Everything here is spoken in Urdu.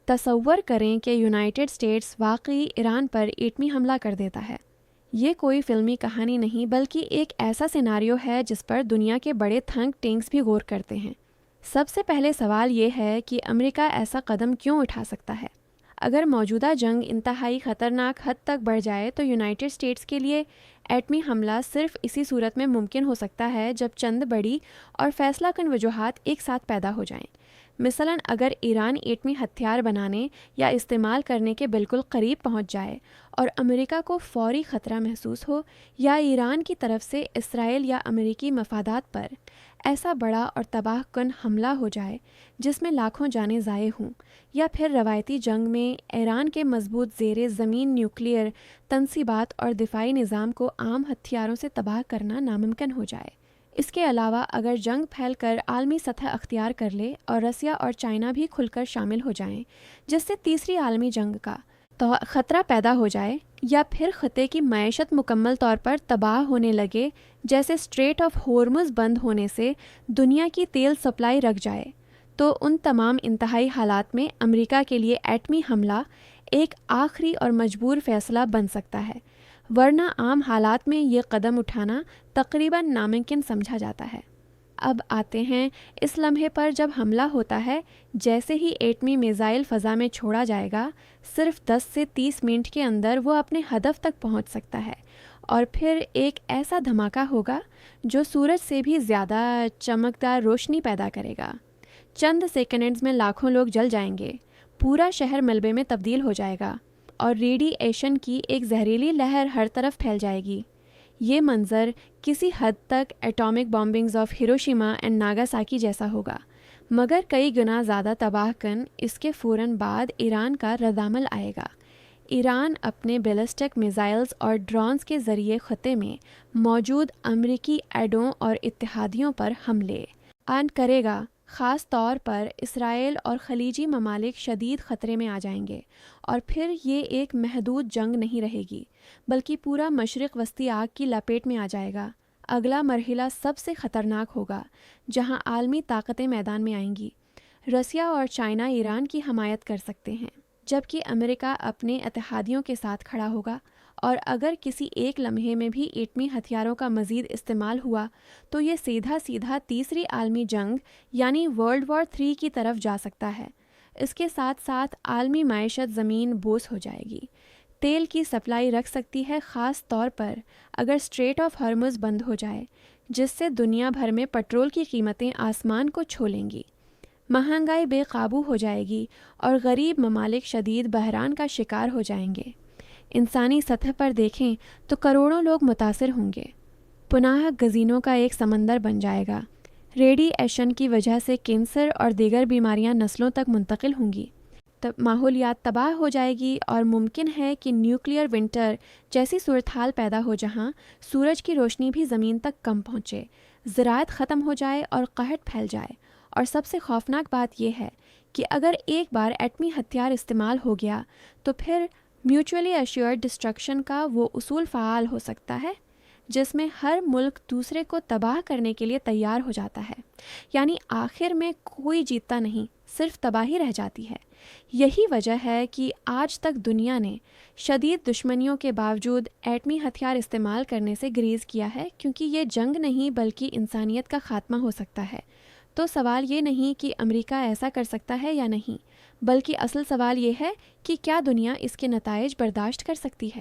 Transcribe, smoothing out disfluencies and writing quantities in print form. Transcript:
تصور کریں کہ یونائٹڈ اسٹیٹس واقعی ایران پر ایٹمی حملہ کر دیتا ہے۔ یہ کوئی فلمی کہانی نہیں بلکہ ایک ایسا سیناریو ہے جس پر دنیا کے بڑے تھنک ٹینکس بھی غور کرتے ہیں۔ سب سے پہلے سوال یہ ہے کہ امریکہ ایسا قدم کیوں اٹھا سکتا ہے؟ اگر موجودہ جنگ انتہائی خطرناک حد تک بڑھ جائے تو یونائٹڈ اسٹیٹس کے لیے ایٹمی حملہ صرف اسی صورت میں ممکن ہو سکتا ہے جب چند بڑی اور فیصلہ کن وجوہات ایک ساتھ پیدا ہو جائیں۔ مثلاً اگر ایران ایٹمی ہتھیار بنانے یا استعمال کرنے کے بالکل قریب پہنچ جائے اور امریکہ کو فوری خطرہ محسوس ہو، یا ایران کی طرف سے اسرائیل یا امریکی مفادات پر ایسا بڑا اور تباہ کن حملہ ہو جائے جس میں لاکھوں جانیں ضائع ہوں، یا پھر روایتی جنگ میں ایران کے مضبوط زیر زمین نیوکلیئر تنصیبات اور دفاعی نظام کو عام ہتھیاروں سے تباہ کرنا ناممکن ہو جائے۔ اس کے علاوہ اگر جنگ پھیل کر عالمی سطح اختیار کر لے اور روسیہ اور چائنا بھی کھل کر شامل ہو جائیں، جس سے تیسری عالمی جنگ کا خطرہ پیدا ہو جائے، یا پھر خطے کی معیشت مکمل طور پر تباہ ہونے لگے، جیسے اسٹریٹ آف ہورمز بند ہونے سے دنیا کی تیل سپلائی رک جائے، تو ان تمام انتہائی حالات میں امریکہ کے لیے ایٹمی حملہ ایک آخری اور مجبور فیصلہ بن سکتا ہے، ورنہ عام حالات میں یہ قدم اٹھانا تقریباً ناممکن سمجھا جاتا ہے۔ اب آتے ہیں اس لمحے پر جب حملہ ہوتا ہے۔ جیسے ہی ایٹمی میزائل فضا میں چھوڑا جائے گا، صرف 10 سے 30 منٹ کے اندر وہ اپنے ہدف تک پہنچ سکتا ہے، اور پھر ایک ایسا دھماکہ ہوگا جو سورج سے بھی زیادہ چمکدار روشنی پیدا کرے گا۔ چند سیکنڈز میں لاکھوں لوگ جل جائیں گے، پورا شہر ملبے میں تبدیل ہو جائے گا، اور ریڈی ایشن کی ایک زہریلی لہر ہر طرف پھیل جائے گی۔ یہ منظر کسی حد تک atomic bombings of Hiroshima and Nagasaki جیسا ہوگا، مگر کئی گنا زیادہ تباہ کن۔ اس کے فوراً بعد ایران کا ردعمل آئے گا۔ ایران اپنے بیلسٹک میزائلز اور ڈرونز کے ذریعے خطے میں موجود امریکی ایڈوں اور اتحادیوں پر حملے کرے گا۔ خاص طور پر اسرائیل اور خلیجی ممالک شدید خطرے میں آ جائیں گے، اور پھر یہ ایک محدود جنگ نہیں رہے گی بلکہ پورا مشرق وسطی آگ کی لپیٹ میں آ جائے گا۔ اگلا مرحلہ سب سے خطرناک ہوگا، جہاں عالمی طاقتیں میدان میں آئیں گی۔ روسیہ اور چائنا ایران کی حمایت کر سکتے ہیں، جبکہ امریکہ اپنے اتحادیوں کے ساتھ کھڑا ہوگا، اور اگر کسی ایک لمحے میں بھی ایٹمی ہتھیاروں کا مزید استعمال ہوا تو یہ سیدھا سیدھا تیسری عالمی جنگ یعنی ورلڈ وار 3 کی طرف جا سکتا ہے۔ اس کے ساتھ ساتھ عالمی معیشت زمین بوس ہو جائے گی۔ تیل کی سپلائی رک سکتی ہے، خاص طور پر اگر اسٹریٹ آف ہارمز بند ہو جائے، جس سے دنیا بھر میں پٹرول کی قیمتیں آسمان کو چھو لیں گی۔ مہنگائی بے قابو ہو جائے گی اور غریب ممالک شدید بحران کا شکار ہو جائیں گے۔ انسانی سطح پر دیکھیں تو کروڑوں لوگ متاثر ہوں گے۔ پناہ گزینوں کا ایک سمندر بن جائے گا۔ ریڈی ایشن کی وجہ سے کینسر اور دیگر بیماریاں نسلوں تک منتقل ہوں گی۔ ماحولیات تباہ ہو جائے گی، اور ممکن ہے کہ نیوکلیئر ونٹر جیسی صورتحال پیدا ہو جہاں سورج کی روشنی بھی زمین تک کم پہنچے، زراعت ختم ہو جائے اور قحط پھیل جائے۔ اور سب سے خوفناک بات یہ ہے کہ اگر ایک بار ایٹمی ہتھیار استعمال ہو گیا تو پھر میوچولی ایشورڈ ڈسٹرکشن کا وہ اصول فعال ہو سکتا ہے جس میں ہر ملک دوسرے کو تباہ کرنے کے لیے تیار ہو جاتا ہے، یعنی آخر میں کوئی جیتتا نہیں، صرف تباہی رہ جاتی ہے۔ یہی وجہ ہے کہ آج تک دنیا نے شدید دشمنیوں کے باوجود ایٹمی ہتھیار استعمال کرنے سے گریز کیا ہے، کیونکہ یہ جنگ نہیں بلکہ انسانیت کا خاتمہ ہو سکتا ہے۔ تو سوال یہ نہیں کہ امریکہ ایسا کر سکتا ہے یا نہیں، بلکہ اصل سوال یہ ہے کہ کیا دنیا اس کے نتائج برداشت کر سکتی ہے۔